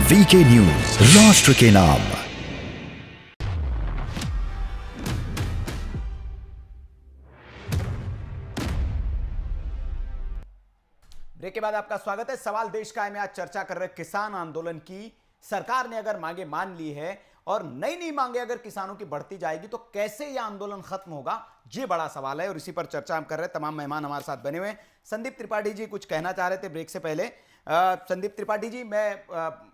VK news, राष्ट्र के नाम। ब्रेक के बाद आपका स्वागत है। सवाल देश का है में आज चर्चा कर रहे किसान आंदोलन की। सरकार ने अगर मांगे मान ली है और नई नई मांगे अगर किसानों की बढ़ती जाएगी तो कैसे यह आंदोलन खत्म होगा, ये बड़ा सवाल है और इसी पर चर्चा हम कर रहे हैं। तमाम मेहमान हमारे साथ बने हुए हैं। संदीप त्रिपाठी जी कुछ कहना चाह रहे थे ब्रेक से पहले। संदीप त्रिपाठी जी, मैं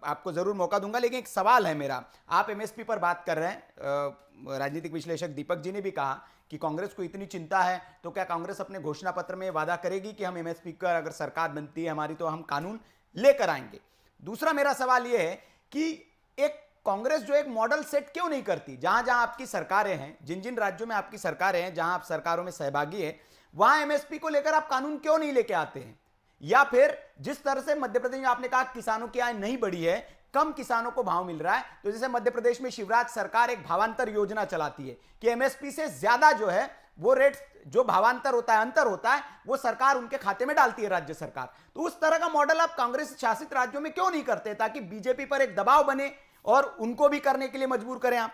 आपको जरूर मौका दूंगा, लेकिन एक सवाल है मेरा। आप एमएसपी पर बात कर रहे हैं। राजनीतिक विश्लेषक दीपक जी ने भी कहा कि कांग्रेस को इतनी चिंता है तो क्या कांग्रेस अपने घोषणा पत्र में वादा करेगी कि हम एमएसपी का अगर सरकार बनती है हमारी तो हम कानून लेकर आएंगे। दूसरा मेरा सवाल यह है कि एक कांग्रेस जो एक मॉडल सेट क्यों नहीं करती, जहां जहां आपकी सरकारें हैं, जिन जिन राज्यों में आपकी सरकारें हैं, जहां आप सरकारों में सहभागी है, वहां एमएसपी को लेकर आप कानून क्यों नहीं लेके आते हैं? या फिर जिस तरह से मध्य प्रदेश में आपने कहा किसानों की आय नहीं बढ़ी है, कम किसानों को भाव मिल रहा है, तो जैसे मध्य प्रदेश में शिवराज सरकार एक भावांतर योजना चलाती है कि एमएसपी से ज्यादा जो है वो रेट, जो भावांतर होता है, अंतर होता है, वो सरकार उनके खाते में डालती है, राज्य सरकार। तो उस तरह का मॉडल आप कांग्रेस शासित राज्यों में क्यों नहीं करते ताकि बीजेपी पर एक दबाव बने और उनको भी करने के लिए मजबूर करें आप,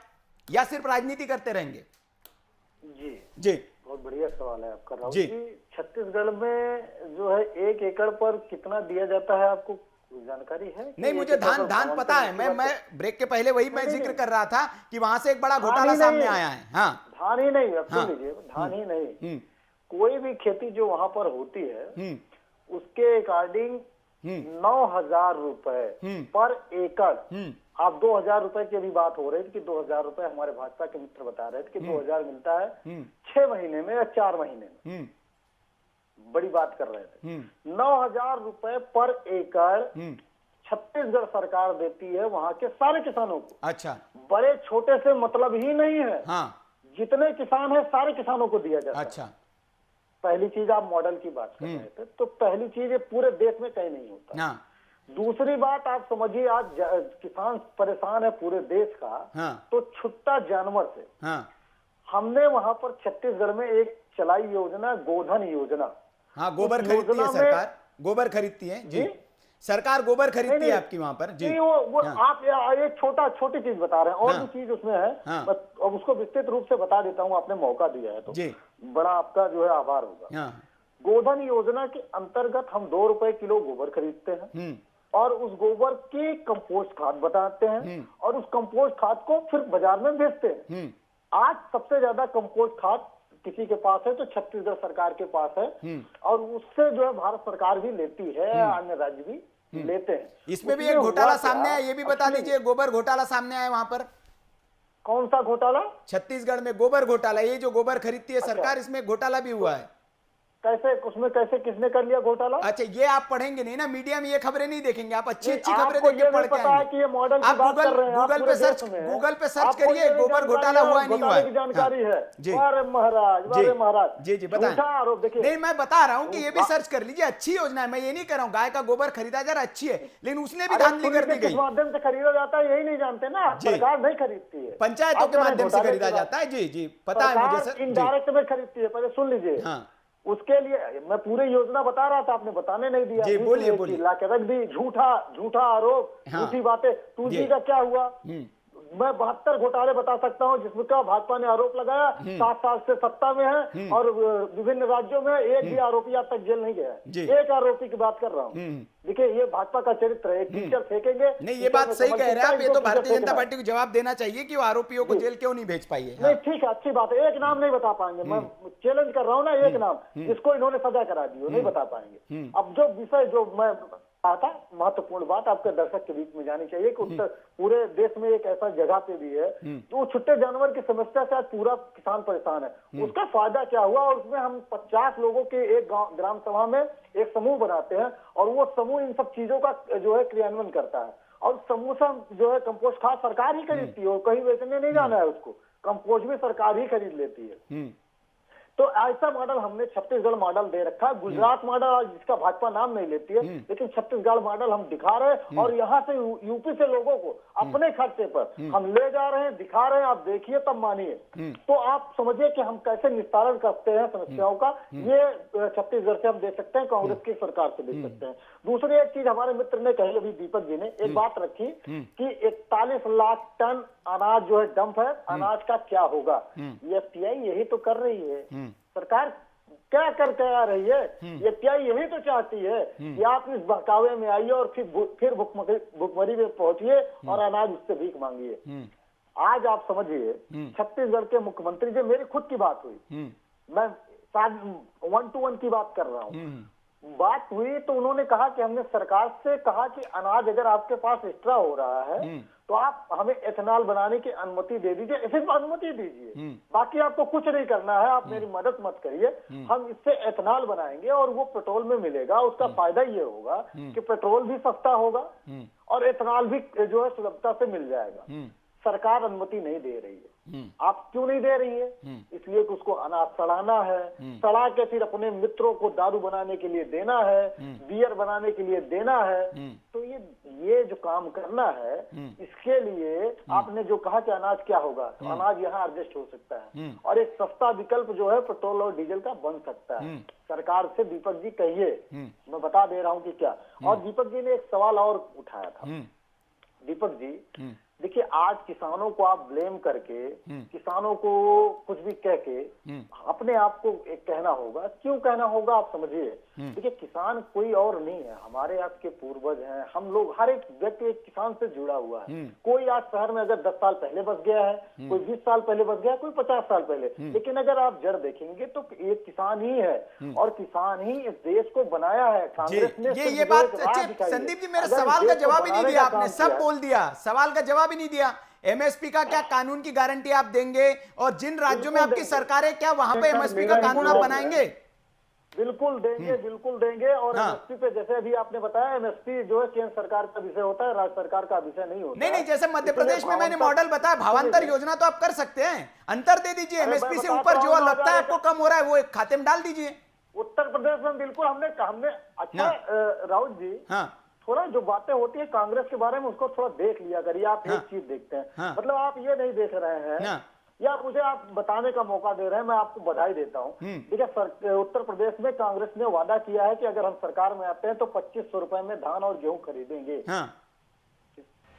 या सिर्फ राजनीति करते रहेंगे? जी जी, बहुत बढ़िया सवाल है आपका राहुल जी। जी। छत्तीसगढ़ में जो है 1 एकड़ पर कितना दिया जाता है, आपको कोई जानकारी है? नहीं, मुझे धान पता है। मैं ब्रेक के पहले वही मैं जिक्र कर रहा था कि वहां से एक बड़ा घोटाला सामने आया है। हाँ, धान ही नहीं, अब हाँ, सुन लीजिए, धान ही नहीं, कोई भी खेती जो वहां पर होती है उसके अकॉर्डिंग 9,000 रुपए पर एकड़। आप 2,000 रुपए की भी बात हो रही थी कि 2,000 रुपए हमारे भाजपा के मित्र बता रहे थे कि 2,000 मिलता है 6 महीने में या 4 महीने में। बड़ी बात कर रहे थे। 9,000 रुपए पर एकड़ छत्तीसगढ़ सरकार देती है वहां के सारे किसानों को। अच्छा, बड़े छोटे से मतलब ही नहीं है। हाँ, जितने किसान है सारे किसानों को दिया जाता है। अच्छा, पहली चीज, आप मॉडल की बात कर रहे थे, तो पहली चीज ये पूरे देश में कहीं नहीं होता। हाँ, दूसरी बात आप समझिए, आज किसान परेशान है पूरे देश का, हाँ, तो छुट्टा जानवर से। हाँ, हमने वहां पर छत्तीसगढ़ में एक चलाई योजना, गोधन योजना। हाँ, गोबर उस खरीदती है योजना में- सरकार, गोबर खरीदती है जी, सरकार गोबर खरीदती है आपकी वहां पर जी। नहीं, वो हाँ, आप एक छोटी चीज बता रहे हैं, और हाँ, भी चीज उसमें है। हाँ, मैं अब उसको विस्तृत रूप से बता देता हूँ, आपने मौका दिया है तो जी, बड़ा आपका जो है आभार होगा। हाँ, गोधन योजना के अंतर्गत हम 2 रुपए किलो गोबर खरीदते हैं और उस गोबर की कंपोस्ट खाद बनाते हैं और उस कंपोस्ट खाद को फिर बाजार में बेचते हैं। आज सबसे ज्यादा कंपोस्ट खाद किसी के पास है तो छत्तीसगढ़ सरकार के पास है, और उससे जो है भारत सरकार भी लेती है, अन्य राज्य भी लेते हैं। इसमें भी एक घोटाला सामने आया, ये भी बता दीजिए। गोबर घोटाला सामने आया वहां पर। कौन सा घोटाला? छत्तीसगढ़ में गोबर घोटाला, ये जो गोबर खरीदती है सरकार, इसमें घोटाला भी हुआ है। कैसे, उसमें कैसे, किसने कर लिया घोटाला? अच्छा, ये आप पढ़ेंगे नहीं ना, मीडिया में ये खबरें नहीं देखेंगे आप। अच्छी अच्छी खबरें आपको देखिए, ये पढ़ नहीं के पता है आएंगे। कि ये मॉडल की आप बात कर रहे हैं, गूगल पे सर्च करिए, गोबर घोटाला हुआ नहीं हुआ है। जानकारी है जी, अरे महाराज, अरे महाराज, जी, जी, बताएं। झूठा आरोप। देखिए, नहीं, मैं बता रहा हूँ कि ये भी सर्च कर लीजिए, अच्छी योजना है। मैं ये नहीं कह रहा हूँ गाय का गोबर खरीदा जा रहा अच्छी है, लेकिन उसने भी धांधली कर दी किस गई। माध्यम से खरीदा जाता है यही नहीं जानते ना, सरकार नहीं खरीदती है, पंचायतों के माध्यम से खरीदा जाता है। जी, जी, पता है मुझे सर। इनडायरेक्ट में खरीदती है। पहले सुन लीजिए। हाँ, उसके लिए मैं पूरी योजना बता रहा था, आपने बताने नहीं दिया। जी, बोलिए। ला के रख दी, झूठा आरोप, हाँ, झूठी बातें। 2G का क्या हुआ? मैं 72 घोटाले बता सकता हूँ जिसमें का भाजपा ने आरोप लगाया। 7 साल से सत्ता में है और विभिन्न राज्यों में एक भी आरोपी आज तक जेल नहीं गया है। एक आरोपी की बात कर रहा हूँ। देखिए, ये भाजपा का चरित्र है। एक टीचर फेंकेंगे। नहीं, ये बात सही कह रहे हैं आप। ये तो भारतीय जनता पार्टी को जवाब देना चाहिए कि वो आरोपियों को जेल क्यों नहीं भेज पाई है। नहीं, ठीक है, अच्छी बात है। एक नाम नहीं बता पाएंगे, मैं चैलेंज कर रहा हूँ ना, एक नाम जिसको इन्होंने सजा करा दी हो, नहीं बता पाएंगे। अब जो विषय जो मैं आता, महत्वपूर्ण बात आपके दर्शक के बीच में जानी चाहिए कि उत्तर पूरे देश में एक ऐसा जगह पे भी है तो छुट्टे जानवर की समस्या से आज पूरा किसान परेशान है। उसका फायदा क्या हुआ? और उसमें हम 50 लोगों के एक ग्राम सभा में एक समूह बनाते हैं और वो समूह इन सब चीजों का जो है क्रियान्वयन करता है। और समूह से जो है कंपोस्ट खाद सरकार ही खरीदती है, कहीं बेचने नहीं जाना है उसको, कंपोस्ट भी सरकार ही खरीद लेती है। तो ऐसा मॉडल हमने छत्तीसगढ़ मॉडल दे रखा है। गुजरात मॉडल जिसका भाजपा नाम नहीं लेती है, लेकिन छत्तीसगढ़ मॉडल हम दिखा रहे हैं और यहाँ से यूपी से लोगों को अपने खर्चे पर हम ले जा रहे हैं, दिखा रहे हैं। आप देखिए तब मानिए। तो आप समझिए कि हम कैसे निस्तारण करते हैं समस्याओं का। ये छत्तीसगढ़ से हम दे सकते हैं, कांग्रेस की सरकार से दे सकते हैं। दूसरी एक चीज हमारे मित्र ने कही, अभी दीपक जी ने एक बात रखी कि 41 लाख टन अनाज जो है डंप है, अनाज का क्या होगा। एफटीआई यही तो कर रही है। सरकार क्या करके आ रही है? एफटीआई यही तो चाहती है कि आप इस बहकावे में आइए और फिर भुखमरी में पहुंचिए और अनाज उससे भीख मांगिए। आज आप समझिए, छत्तीसगढ़ के मुख्यमंत्री जी, मेरी खुद की बात हुई, मैं 1 to 1 की बात कर रहा हूँ, बात हुई तो उन्होंने कहा कि हमने सरकार से कहा कि अनाज अगर आपके पास एक्स्ट्रा हो रहा है तो आप हमें एथेनॉल बनाने की अनुमति दे दीजिए, सिर्फ अनुमति दीजिए, बाकी आपको कुछ नहीं करना है, आप मेरी मदद मत करिए, हम इससे एथेनॉल बनाएंगे और वो पेट्रोल में मिलेगा। उसका फायदा ये होगा कि पेट्रोल भी सस्ता होगा और एथेनॉल भी जो है सुलभता से मिल जाएगा। सरकार अनुमति नहीं दे रही है। आप क्यों नहीं दे रही है? इसलिए कि उसको अनाज सड़ाना है, सड़ा के फिर अपने मित्रों को दारू बनाने के लिए देना है, बियर बनाने के लिए देना है। तो ये जो काम करना है, इसके लिए आपने जो कहा कि अनाज क्या होगा, तो अनाज यहाँ एडजस्ट हो सकता है और एक सस्ता विकल्प जो है पेट्रोल और डीजल का बन सकता है। सरकार से दीपक जी कहिए, मैं बता दे रहा हूँ कि क्या। और दीपक जी ने एक सवाल और उठाया था। दीपक जी देखिए, आज किसानों को आप ब्लेम करके, किसानों को कुछ भी कह के अपने आप को एक कहना होगा। क्यों कहना होगा आप समझिए। देखिए, किसान कोई और नहीं है, हमारे आपके पूर्वज हैं। हम लोग, हर एक व्यक्ति एक किसान से जुड़ा हुआ है। कोई आज शहर में अगर 10 साल पहले बस गया है, कोई 20 साल पहले बस गया, कोई 50 साल पहले, लेकिन अगर आप जड़ देखेंगे तो एक किसान ही है और किसान ही इस देश को बनाया है। कांग्रेस ने ये बात संदीप जी, मेरे सवाल का जवाब ही नहीं दिया आपने, सब बोल दिया, सवाल का जवाब ही नहीं दिया। एमएसपी का क्या कानून की गारंटी आप देंगे? और जिन राज्यों में आपकी सरकार है, क्या वहां पे एमएसपी का कानून आप बनाएंगे? बिल्कुल देंगे, बिल्कुल देंगे। और एमएसपी पे जैसे अभी आपने बताया, एमएसपी जो है केंद्र सरकार का विषय होता है, राज्य सरकार का विषय नहीं होता। नहीं, जैसे मध्य प्रदेश में मैंने मॉडल बताया, भावांतर योजना तो आप कर सकते हैं, अंतर दे दीजिए, एमएसपी से ऊपर जो लगता है आपको कम हो रहा है वो एक खाते में डाल दीजिए। उत्तर प्रदेश में बिल्कुल हमने अच्छा राउत जी, थोड़ा जो बातें होती है कांग्रेस के बारे में उसको थोड़ा देख लिया करिए। आप एक चीज देखते हैं, मतलब आप ये नहीं देख रहे हैं या मुझे आप बताने का मौका दे रहे हैं, मैं आपको बधाई देता हूँ। देखिए, उत्तर प्रदेश में कांग्रेस ने वादा किया है कि अगर हम सरकार में आते हैं तो 2500 रुपए में धान और गेहूं खरीदेंगे।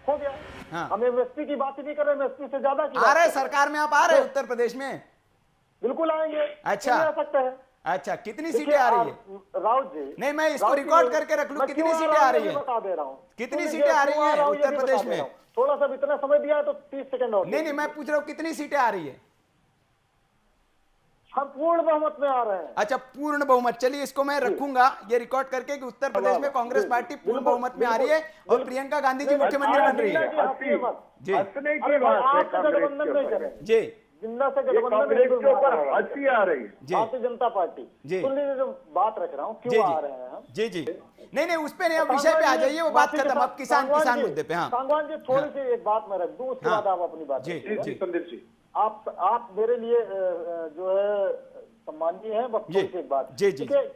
हो गया। हम एमएसपी की बात ही नहीं कर रहे, एमएसपी से ज्यादा की आ रहे सरकार में, आप आ रहे उत्तर प्रदेश में? बिल्कुल आएंगे। अच्छा, आ सकते हैं। अच्छा, कितनी सीटें आ रही है राउत जी? नहीं, मैं इसको रिकॉर्ड करके रख लूं, कितनी सीटें आ रही है बता दे रहा हूँ। कितनी सीटें आ रही है उत्तर प्रदेश में? थोड़ा सा इतना समय दिया है तो 30 सेकंड और। नहीं, मैं पूछ रहा हूँ कितनी सीटें आ रही है? हम पूर्ण बहुमत में आ रहे हैं। अच्छा, पूर्ण बहुमत। चलिए, इसको मैं रखूंगा ये रिकॉर्ड करके कि उत्तर प्रदेश में कांग्रेस पार्टी पूर्ण बहुमत में आ रही है और प्रियंका गांधी जी मुख्यमंत्री बन रही है। जी, गठबंधन नहीं करें जी, जिंदा से गठबंधन के ऊपर हंसी आ रही है। भारतीय जनता पार्टी। सुन लीजिए, जो बात रख रहा हूँ, क्यों आ रहे हैं हम। जी, नहीं, उस पे नहीं, विषय पे आ जाइए, वो बात खत्म। अब किसान मुद्दे पे। हाँ, सांगवान जी, थोड़ी सी एक बात मैं रख दूं, उसके बाद आप अपनी बात। जी संदीप जी, आप मेरे लिए जो है सम्मानीय है। बस थोड़ी सी एक बात,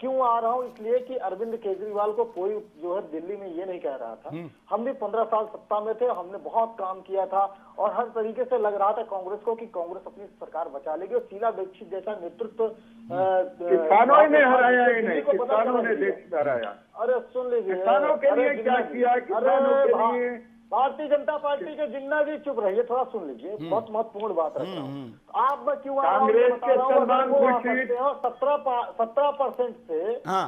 क्यों आ रहा हूँ, इसलिए कि अरविंद केजरीवाल को कोई जो है दिल्ली में ये नहीं कह रहा था। हम भी 15 साल सत्ता में थे, हमने बहुत काम किया था और हर तरीके से लग रहा था कांग्रेस को कि कांग्रेस अपनी सरकार बचा लेगी। और शीला दीक्षित जैसा नेतृत्व किसानों ने हराया ही नहीं, किसानों ने देश हराया। अरे सुन लीजिए, किसानों के लिए क्या किया, किसानों के लिए। भारतीय जनता पार्टी के जिन्ना जी चुप रहिए, थोड़ा सुन लीजिए, बहुत महत्वपूर्ण बात रख रहा हूँ। आप मैं क्यों कांग्रेस के सलमान खुर्शीद 17% से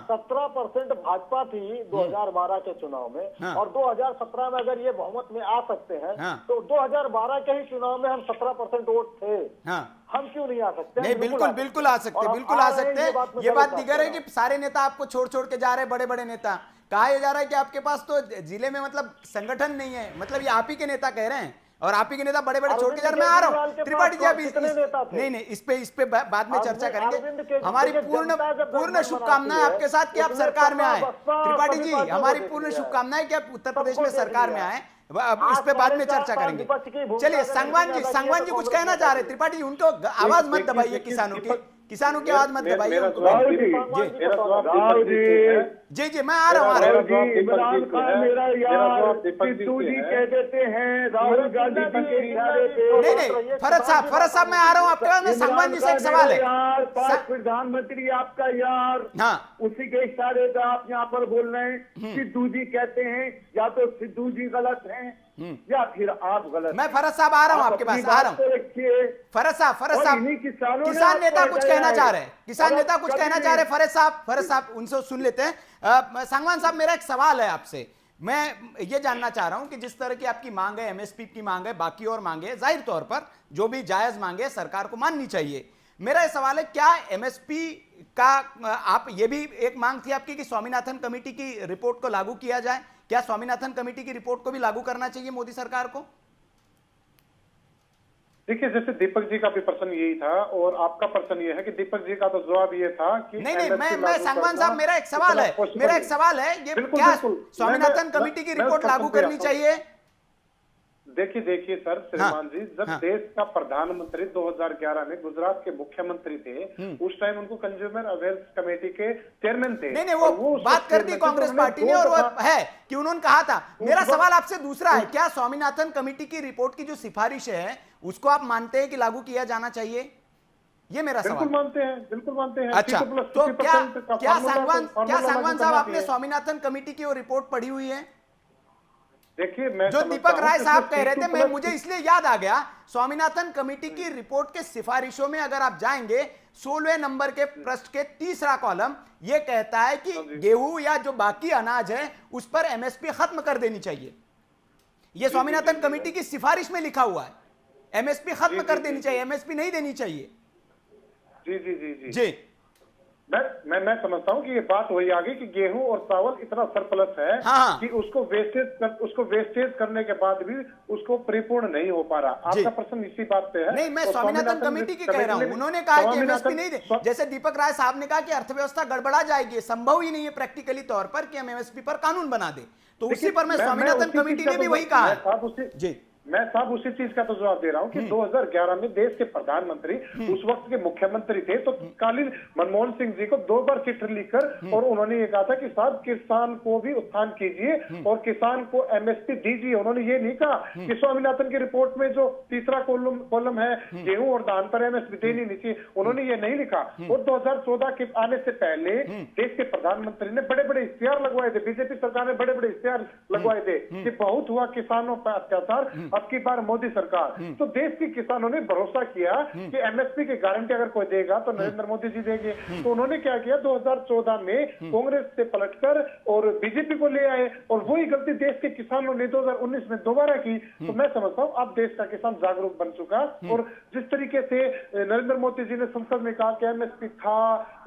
17% भाजपा थी 2012 के चुनाव में, और 2017 में अगर ये बहुमत में आ सकते हैं तो 2012 के ही चुनाव में हम 17% वोट थे। हम क्यों नहीं आ सकते? नहीं, बिल्कुल आ सकते, बिल्कुल आ सकते हैं। ये बात दिगर है कि सारे नेता आपको छोड़ के जा रहे हैं, बड़े बड़े नेता। कहा जा रहा है कि आपके पास तो जिले में मतलब संगठन नहीं है, मतलब ये आप ही के नेता कह रहे हैं और आप ही के नेता बड़े बड़े छोड़ के जा रहे हैं। मैं आ रहा हूँ त्रिपाठी जी, अभी नहीं, इस पे बाद में चर्चा करेंगे। हमारी पूर्ण शुभकामनाएं आपके साथ कि आप सरकार में आए। त्रिपाठी जी, हमारी पूर्ण शुभकामनाएं कि आप उत्तर प्रदेश में सरकार में आए। इस पे बाद में चर्चा करेंगे। चलिए, सांगवान जी कुछ कहना चाह रहे। त्रिपाठी जी, उनको आवाज मत दबाइए किसानों की। किसानों की आवाज मत दबाइए। मेरा उनको जवाब बैठ- जी, जी मेरा जवाब राव दीपक जी से है। जी जी मैं आ रहा हूँ आ रहा हूँ। जवाब दीपक इमरान जी से खान है। मेरा मेरा यार, जवाब दीपक जी सिद्धू से जी है। कह देते हैं राहुल गांधी जी के इशारे पे। नहीं नहीं फरज साहब मैं आ रहा हूँ आपके पास। मैं सांगवान जी से एक सवाल है। यार, पाक प्रधानमंत्री आपका यार, हाँ उसी के इशारे पे आप यहाँ पर बोल रहे हैं। सिद्धू जी कहते हैं या तो सिद्धू जी गलत हैं या फिर आप गलत मैं हैं। फरज साहब आ रहा हूँ आप आपके अपनी पास आ रहा बात हूँ। को रखिए। फरज और साहब इन्हीं किसानों ने किसान आपको नेता कुछ हटाया कहना है। चाह रहे हैं। किसान और नेता कुछ कभी कहना भी- चाह रहे हैं। फरज साहब उनसे सुन लेते हैं। सांगवान साहब मेरा एक सवाल है आपसे। मैं ये जानना चाह रहा हूं कि जिस तरह की आपकी मांग है, एमएसपी की मांग है, बाकी और मांगे, जाहिर तौर पर जो भी जायज मांगे सरकार को माननी चाहिए। मेरा ये सवाल है, क्या एमएसपी का आप ये भी एक मांग थी आपकी कि स्वामीनाथन कमेटी की रिपोर्ट को लागू किया जाए? क्या स्वामीनाथन कमेटी की रिपोर्ट को भी लागू करना चाहिए मोदी सरकार को? देखिए, जैसे दीपक जी का भी प्रश्न यही था और आपका प्रश्न ये है कि दीपक जी का तो जवाब ये था कि नहीं नहीं MSP मैं लागू सांगवान करना साहब मेरा एक सवाल है। इतना possible मेरा एक नहीं। सवाल है, ये बिल्कुल, क्या बिल्कुल। स्वामीनाथन मैं- कमेटी की मैं रिपोर्ट उस लागू प्रश्न पे करनी आता हूं। चाहिए? देखिए सर श्रीमान जी, जब हाँ। देश का प्रधानमंत्री 2011 में गुजरात के मुख्यमंत्री थे, उस टाइम उनको कंज्यूमर अफेयर्स कमेटी के चेयरमैन थे। नहीं नहीं और वो उस बात वक्त कर दी चेयरमैन थे, कांग्रेस तो उन्होंने पार्टी ने, दो और वो दफा- है कि उन्होंने कहा था। मेरा वक्त- सवाल आपसे दूसरा है, क्या स्वामीनाथन कमेटी की रिपोर्ट की जो सिफारिश है उसको आप मानते हैं कि लागू किया जाना चाहिए? ये मेरा बिल्कुल सवाल। मानते हैं, बिल्कुल मानते हैं। अच्छा, 50 प्लस तो 50% का क्या फार्मूला सांगवान साहब लागू आपने करना स्वामीनाथन कमेटी की वो रिपोर्ट पढ़ी हुई है? देखिए, मैं जो समझता दीपक हूं राय कि साहब इसमें कह रहे थे, 50 मैं प्लस- मुझे इसलिए याद आ गया, स्वामीनाथन कमेटी की रिपोर्ट के सिफारिशों में अगर आप जाएंगे 16वें नंबर के पृष्ठ के तीसरा कॉलम ये कहता है कि गेहूं या जो बाकी अनाज है उस पर एमएसपी खत्म कर देनी चाहिए। ये स्वामीनाथन कमेटी की सिफारिश में लिखा हुआ है, एमएसपी खत्म कर देनी चाहिए, एमएसपी नहीं देनी चाहिए। जी जी जी जी जी मैं समझता हूँ कि ये बात वही आ गई कि गेहूं और चावल इतना सरप्लस है हाँ। कि उसको वेस्टेज करने के बाद भी उसको परिपूर्ण नहीं हो पा रहा। जी। आपका प्रश्न इसी बात पे है। नहीं, मैं और स्वामीनाथन कमेटी की कह रहा हूं। उन्होंने कहा कि एमएसपी नहीं दे, जैसे दीपक राय साहब ने कहा कि अर्थव्यवस्था गड़बड़ा जाएगी, संभव ही नहीं है प्रैक्टिकली तौर पर कि हम एमएसपी पर कानून बना दे। तो उसी पर मैं स्वामीनाथन कमेटी ने भी वही कहा है। जी मैं साहब उसी चीज का तो जवाब दे रहा हूँ कि 2011 में देश के प्रधानमंत्री उस वक्त के मुख्यमंत्री थे, तो तत्कालीन मनमोहन सिंह जी को 2 बार चिट्ठी लिखकर और उन्होंने ये कहा था कि साहब किसान को भी उत्थान कीजिए और किसान को एमएसपी दीजिए। उन्होंने ये नहीं कहा कि स्वामीनाथन की रिपोर्ट में जो तीसरा कॉलम है गेहूं और धान पर एमएसपी देनी नहीं चाहिए, उन्होंने ये नहीं लिखा। और 2014 के आने से पहले देश के प्रधानमंत्री ने बड़े बड़े इश्तेहार लगवाए थे, बीजेपी सरकार ने बड़े बड़े इश्तेहार लगवाए थे कि बहुत हुआ किसानों पर अत्याचार, अब की बार मोदी सरकार। तो देश के किसानों ने भरोसा किया कि एमएसपी की गारंटी अगर कोई देगा तो नरेंद्र मोदी जी देंगे। तो उन्होंने क्या किया, 2014 में कांग्रेस से पलटकर और बीजेपी को ले आए, और वही गलती देश के किसानों ने 2019 में दोबारा की। तो मैं समझता हूं अब देश का किसान जागरूक बन चुका, और जिस तरीके से नरेंद्र मोदी जी ने संसद में कहा कि एमएसपी था,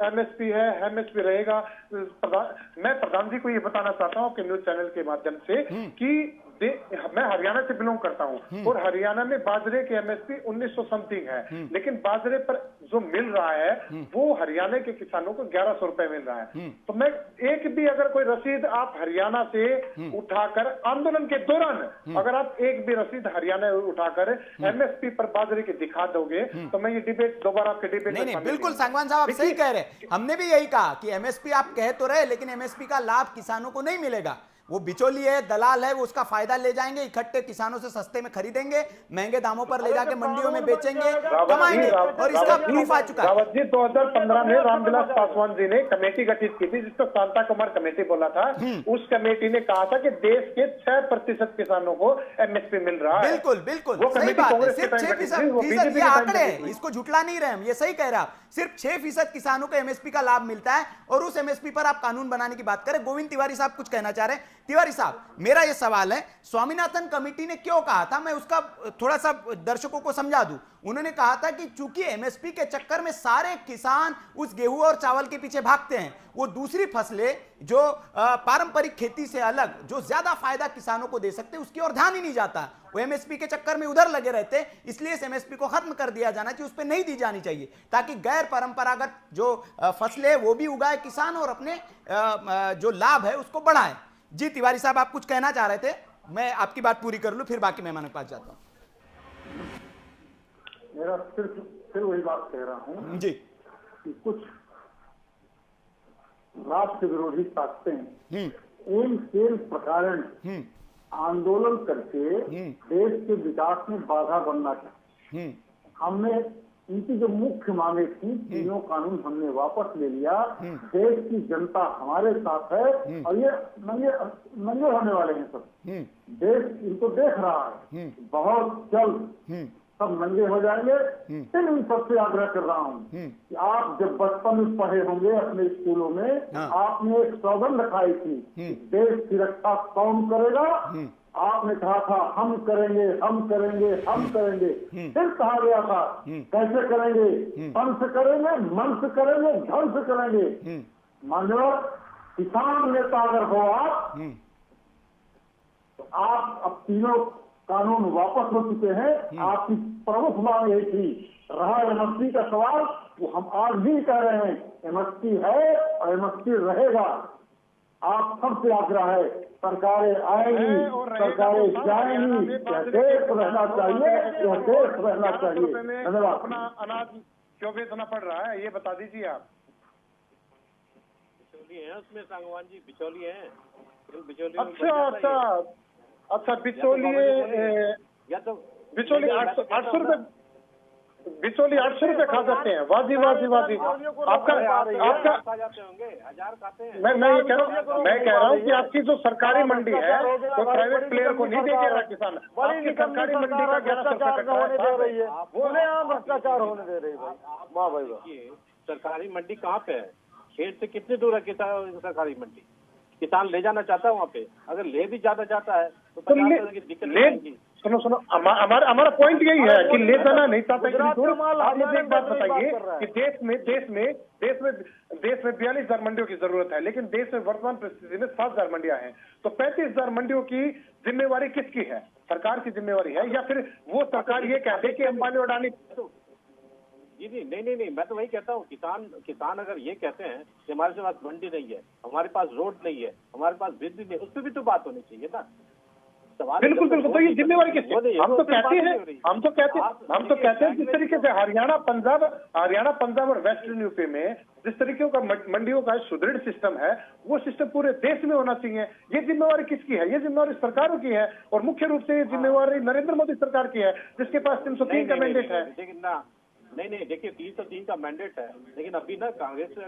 एमएसपी है, एमएसपी रहेगा। मैं प्रधान जी को ये बताना चाहता हूं आपके न्यूज चैनल के माध्यम से कि मैं हरियाणा से बिलोंग करता हूं, और हरियाणा में बाजरे की एमएसपी 1900 समथिंग है, लेकिन बाजरे पर जो मिल रहा है वो हरियाणा के किसानों को 1100 रुपए मिल रहा है। तो मैं एक भी अगर कोई रसीद आप हरियाणा से उठाकर आंदोलन के दौरान अगर आप एक भी रसीद हरियाणा उठाकर एमएसपी पर बाजरे की दिखा दोगे तो मैं ये डिबेट दोबारा आपके डिबेट नहीं बिल्कुल सांगवान साहब आप सही कह रहे हैं। हमने भी यही कहा कि एमएसपी आप कह तो रहे, लेकिन एमएसपी का लाभ किसानों को नहीं मिलेगा। वो बिचौली है, दलाल है, वो उसका फायदा ले जाएंगे, इकट्ठे किसानों से सस्ते में खरीदेंगे, महंगे दामों पर ले जाके मंडियों में बेचेंगे, कमाएंगे, और इसका प्रूफ आ चुका है। रावत जी 2015 में रामविलास पासवान जी ने कमेटी गठित की थी जिसको शांता कुमार कमेटी बोला था। उस कमेटी ने कहा था कि देश के 6% किसानों को एमएसपी मिल रहा है। बिल्कुल बिल्कुल वो सही कमेटी बात है। कांग्रेस के सिर्फ टाइम 6% गठित हुई, वो बीजेपी ये के टाइम आंकड़े गठित हैं, हुई। इसको झुटला नहीं रहे हम, ये सही कह रहे हैं आप। सिर्फ 6% किसानों को एमएसपी का लाभ मिलता है, और उस एमएसपी पर आप कानून बनाने की बात करें। गोविंद तिवारी साहब कुछ कहना चाह रहे हैं। तिवारी साहब, मेरा यह सवाल है, स्वामीनाथन कमेटी ने क्यों कहा था, मैं उसका थोड़ा सा दर्शकों को समझा दूं। उन्होंने कहा था कि चूंकि एमएसपी के चक्कर में सारे किसान उस गेहूं और चावल के पीछे भागते हैं, वो दूसरी फसलें जो पारंपरिक खेती से अलग जो ज्यादा फायदा किसानों को दे सकते हैं उसकी ओर ध्यान ही नहीं जाता। वो एमएसपी के चक्कर में उधर लगे रहते, इसलिए इस एमएसपी को खत्म कर दिया जाना चाहिए, उस पर नहीं दी जानी चाहिए, ताकि गैर परंपरागत जो फसलें वो भी उगाए किसान और अपने जो लाभ है उसको बढ़ाए। जी तिवारी साहब, आप कुछ कहना चाह रहे थे, मैं आपकी बात पूरी कर लूं फिर बाकी मेहमानों के पास जाता हूं। मेरा फिर वही बात कह रहा हूँ जी कि कुछ राष्ट्र विरोधी ताकतें इन खेल प्रकार आंदोलन करके देश के विकास में बाधा बनना चाहते। हमने इनकी जो मुख्य मांगे थी, तीनों कानून हमने वापस ले लिया। देश की जनता हमारे साथ है और ये नंगे होने वाले हैं सब। देश इनको देख रहा है, बहुत जल्द सब नंगे हो जाएंगे। इन सबसे आग्रह कर रहा हूँ कि आप जब बचपन में पढ़े होंगे अपने स्कूलों में, आपने एक सौगंध खाई थी, देश की रक्षा कौन करेगा। आपने कहा था हम करेंगे, हम करेंगे, हम करेंगे। फिर कहा गया था कैसे करेंगे, तन से करेंगे, मन से करेंगे, धन से करेंगे। मानो किसान नेता अगर हो आप, तो आप अब तीनों कानून वापस हो चुके हैं। आपकी प्रमुख मांग यही थी। रहा एमएसपी का सवाल, वो हम आज भी कह रहे हैं, एमएसपी है और एमएसपी रहेगा। आप सबसे आग्रह है, सरकारें आएंगी, सरकारें जाएंगी, यह देश रहना चाहिए, यह देश रहना चाहिए। धन्यवाद। अपना अनाज क्यों बेचना पड़ रहा है, ये बता दीजिए आप। बिचौली है उसमें, सांगवान जी बिचौली है। अच्छा, बिचौलिए या तो बिचौली 800 रुपए, बिचौली 800 रुपए खा जाते हैं। वाजी आपका जाते होंगे, 1000 खाते हैं। मैं कह रहा हूँ कि आपकी जो सरकारी मंडी है वो प्राइवेट प्लेयर को नहीं देगा किसान। आपकी सरकारी मंडी का 1100 होने दे रही है, भ्रष्टाचार होने दे रही है। वाह भाई वाह। सरकारी मंडी कहाँ पे है? खेत से कितने दूर है किसान सरकारी मंडी? किसान ले जाना चाहता है वहाँ पे, अगर ले भी जाना चाहता है तो दिक्कत। सुनो, हमारा पॉइंट यही है कि ले जाना नहीं चाहता। आप मुझे एक बात बताइए कि देश में 42,000 मंडियों की जरूरत है, लेकिन देश में वर्तमान परिस्थिति में 7,000 मंडियां हैं। तो 35,000 मंडियों की जिम्मेवारी किसकी है? सरकार की जिम्मेवारी है, या फिर वो सरकार ये कहते कि अंबानी और अडानी? जी नहीं, मैं तो वही कहता हूँ, किसान अगर ये कहते हैं कि हमारे पास मंडी नहीं है, हमारे पास रोड नहीं है, हमारे पास बिजली नहीं, उस पर भी तो बात होनी चाहिए ना। बिल्कुल। तो ये जिम्मेवारी किसकी? हम तो कहते हैं जिस तरीके से हरियाणा, पंजाब और वेस्टर्न यूपी में जिस तरीके का मंडियों का सुदृढ़ सिस्टम है, वो सिस्टम पूरे देश में होना चाहिए। ये जिम्मेवारी किसकी है? ये जिम्मेवारी सरकारों की है, और मुख्य रूप से ये जिम्मेवारी नरेंद्र मोदी सरकार की है, जिसके पास 303 का मैंडेट है। नहीं, देखिए 303 का मैंडेट है, लेकिन अभी ना कांग्रेस के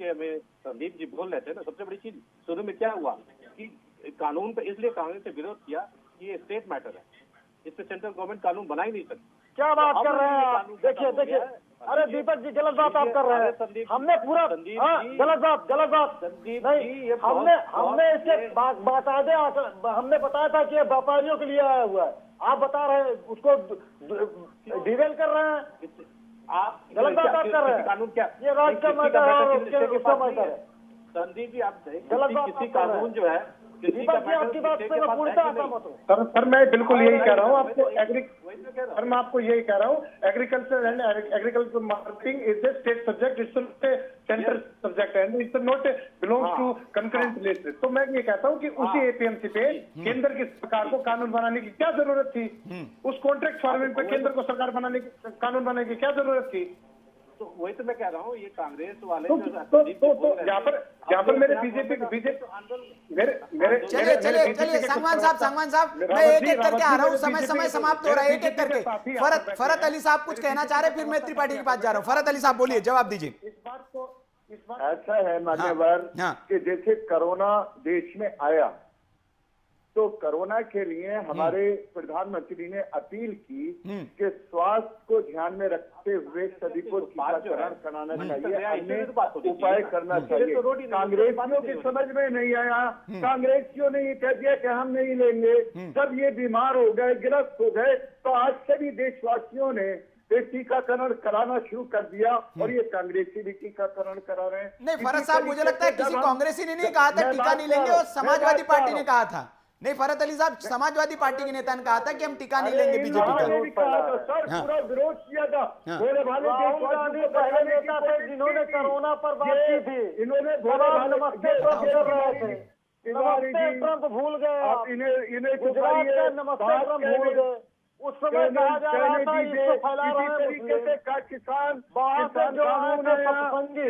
हमें संदीप जी बोल रहे थे ना, सबसे बड़ी चीज शुरू में क्या हुआ कि कानून पे इसलिए कांग्रेस ने विरोध किया कि ये स्टेट मैटर है, इस पे सेंट्रल गवर्नमेंट कानून बना ही नहीं सकती। क्या बात कर रहे हैं आप? देखिए, अरे दीपक जी गलत बात आप कर रहे हैं। हमने पूरा गलत बात नहीं, हमने इसके बाकायदे हमने बताया था कि ये व्यापारियों के लिए आया हुआ है। आप बता रहे हैं उसको डिवेल कर रहे हैं। आप गलत बात आप कर रहे हैं। कानून क्या? ये राज्य का मैटर है और उसका मैटर है। संदीप जी आप किसी कानून जो है, आपकी बात से मैं पूरी तरह सहमत हूँ। सर मैं बिल्कुल यही कह रहा हूँ आपको। सर मैं आपको यही कह रहा हूँ, agriculture and agriculture marketing is a state subject, it's central subject and it's not belongs to concurrent list. तो मैं ये कहता हूँ कि उसी एपीएमसी पे केंद्र की सरकार को कानून बनाने की क्या जरूरत थी? उस कॉन्ट्रैक्ट फार्मिंग पे केंद्र को सरकार बनाने की, कानून बनाने की क्या जरूरत थी? तो वही तो मैं कह रहा हूँ, ये कांग्रेस वाले तो यहाँ पर मेरे बीजेपी चलिए सांगवान साहब मैं एक करके आ रहा हूँ, समय समाप्त हो रहा है, एक करके। फरत अली साहब कुछ कहना चाह रहे, फिर मैं त्रिपाठी के पास जा रहा हूँ। फरत अली साहब बोलिए, जवाब दीजिए। ऐसा है मान्यवर कि जैसे कोरोना देश में आया तो कोरोना के लिए हमारे प्रधानमंत्री ने अपील की कि स्वास्थ्य को ध्यान में रखते हुए सभी को टीकाकरण कराना चाहिए, अन्य उपाय करना चाहिए। कांग्रेसियों की समझ में नहीं आया, कांग्रेसियों ने ये कह दिया कि हम नहीं लेंगे। जब ये बीमार हो गए, गिरफ्त हो गए, तो आज सभी देशवासियों ने टीकाकरण कराना शुरू कर दिया, और ये कांग्रेसी भी टीकाकरण करा रहे हैं। नहीं फरत साहब, मुझे लगता है किसी कांग्रेसी ने नहीं कहा था टीका नहीं लेंगे, और समाजवादी पार्टी ने कहा था। नहीं फरत अली साहब, समाजवादी पार्टी के नेता ने कहा था कि हम टीका नहीं लेंगे बीजेपी का। सर पूरा विरोध किया था। मेरे भाई पहले नेता थे जिन्होंने कोरोना पर बात की थी, इन्होंने नमस्ते ट्रंप भूल गए, इन्हें नमस्ते ट्रंप भूल गए। उस समय कहा जा रहा था इसको फैला रहे हैं तरीके से किसान बाहर से जो आए थे सत्संगी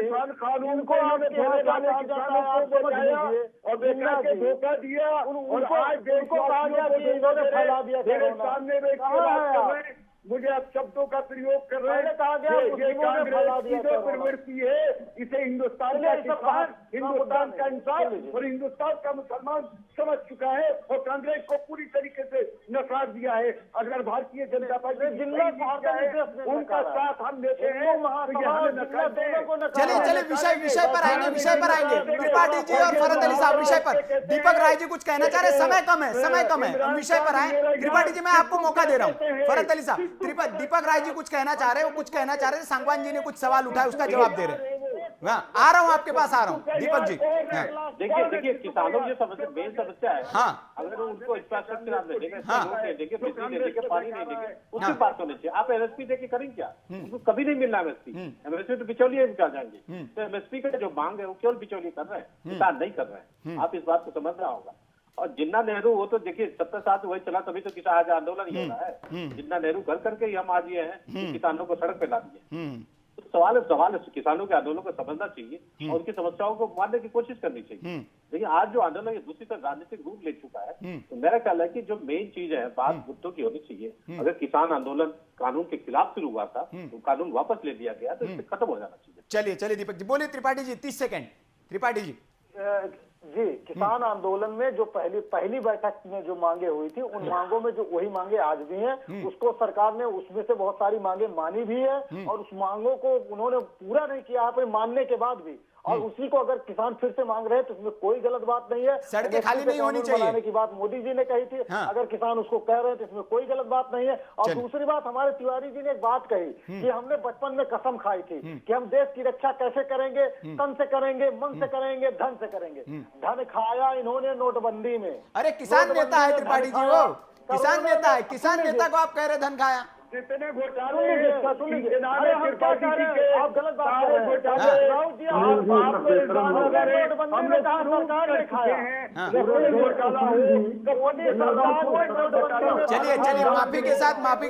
इनको आपके यहाँ का कहा जाता है, आप समझ लीजिए, और बेकार के धोखा दिया और आज उनको कहा गया कि इन्होंने फैला दिया मेरे कोरोना। सामने में कहाँ है आप? मुझे आप शब्दों का प्रयोग कर रहे हैं। पहले कहा गया ये मुस्लिमों ने फैला दिया कांग्रेस की जो कोरोना। प्रवृत्ति है, इसे हिंदुस्तान का चलिए, सब किसान, बात- हिंदुस्तान का इंसान चलिए। और हिंदुस्तान का मुसलमान समझ चुका है और कांग्रेस को पूरी तरीके से नकार दिया है। अगर भारतीय जनता पार्टी की जिला सही नीतियां भारतीय हैं, विदेश में उनका नकारा है। साथ हम देते हैं, हिंदू तो ये महासभा हमें जिला नकार दें। दोनों को नकारा चलिए है। चलिए विषय पर आएंगे, विषय पर आएंगे। त्रिपाठी जी और फरहत अली साहब विषय पर, दीपक राय जी कुछ कहना चाह रहे, समय कम है, समय कम है, हम विषय पर आए। त्रिपाठी जी मैं आपको मौका दे रहा हूँ। फरहत अली साहब, दीपक राय जी कुछ कहना चाह रहे, वो कुछ कहना चाह रहे थे, सांगवान जी ने कुछ सवाल उठाया, उसका जवाब दे रहे हैं। हाँ, आ रहा हूँ आपके पास, आ रहा हूँ दीपक जी। हाँ, देखिए किसानों की जो समस्या मेन समस्या है, हाँ। अगर उनको इंफ्रास्ट्रक्चर आप नहीं देंगे, हाँ। रोड नहीं देंगे, बिजली नहीं देंगे, पानी नहीं देंगे, उसकी बात होनी चाहिए। आप एमएसपी देके करेंगे क्या? उनको कभी नहीं मिलना एमएसपी तो बिचौलिए निकाल जाएंगे। तो एमएसपी का जो मांग है वो केवल बिचौलिए कर रहे हैं, किसान नहीं कर रहे हैं। आप इस बात को समझना होगा। और जिन्ना नेहरू वो तो देखिए 70 साल वही चला, तभी तो किसान आज आंदोलन ही हो रहा है। जिन्ना नेहरू कर करके ही हम आज ये हैं कि किसानों को सड़क पे ला दिए। तो सवाल है किसानों के आंदोलन को समझना चाहिए और उनकी समस्याओं को मानने की कोशिश करनी चाहिए। लेकिन आज जो आंदोलन है दूसरी तरफ राजनीतिक रूप ले चुका है, तो मेरा ख्याल है कि जो मेन चीज है बात मुद्दों की होनी चाहिए। अगर किसान आंदोलन कानून के खिलाफ शुरू हुआ था तो कानून वापस ले लिया गया, तो इससे खत्म हो जाना चाहिए। चलिए चलिए दीपक जी बोलिए। त्रिपाठी जी 30 सेकंड। त्रिपाठी जी जी, किसान आंदोलन में जो पहली बैठक में जो मांगे हुई थी, उन मांगों में जो वही मांगे आज भी हैं, उसको सरकार ने उसमें से बहुत सारी मांगे मानी भी है और उस मांगों को उन्होंने पूरा नहीं किया है मानने के बाद भी। और उसी को अगर किसान फिर से मांग रहे हैं तो उसमें कोई गलत बात नहीं है। सड़कें खाली नहीं होनी चाहिए बनाने की बात मोदी जी ने कही थी। हाँ। अगर किसान उसको कह रहे हैं तो इसमें कोई गलत बात नहीं है। और चलिए। दूसरी बात, हमारे तिवारी जी ने एक बात कही कि हमने बचपन में कसम खाई थी कि हम देश की रक्षा कैसे करेंगे, तन से करेंगे, मन से करेंगे, धन से करेंगे। धन खाया इन्होंने नोटबंदी में। अरे किसान नेता है त्रिपाठी जी, वो किसान नेता है। किसान नेता को आप कह रहे धन खाया। कितने सुन लीजिए, अरे हम क्या कह रहे हैं? आप गलत बात कर रहे हैं। राउत जी, नोटबंदी में कहा सरकार ने खाया। चलिए चलिए, माफी के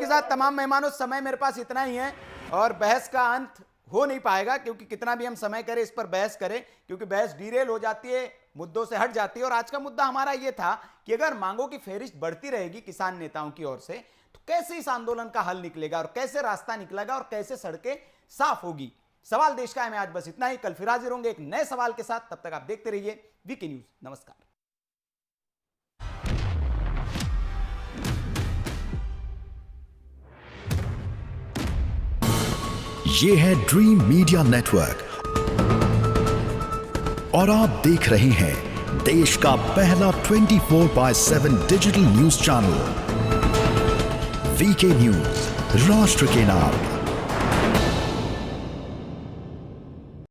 साथ तमाम मेहमानों, समय मेरे पास इतना ही है और बहस का अंत हो नहीं पाएगा, क्योंकि कितना भी हम समय करें इस पर बहस करें, क्योंकि बहस डीरेल हो जाती है, मुद्दों से हट जाती है। और आज का मुद्दा हमारा ये था कि अगर मांगों की फेहरिस्त बढ़ती रहेगी किसान नेताओं की ओर से, तो कैसे इस आंदोलन का हल निकलेगा और कैसे रास्ता निकलेगा और कैसे सड़कें साफ होगी। सवाल देश का है में आज बस इतना ही। कल फिर हाजिर होंगे एक नए सवाल के साथ। तब तक आप देखते रहिए वीके न्यूज। नमस्कार। ये है ड्रीम मीडिया नेटवर्क और आप देख रहे हैं देश का पहला 24/7 digital news channel VK news, राष्ट्र के नाम।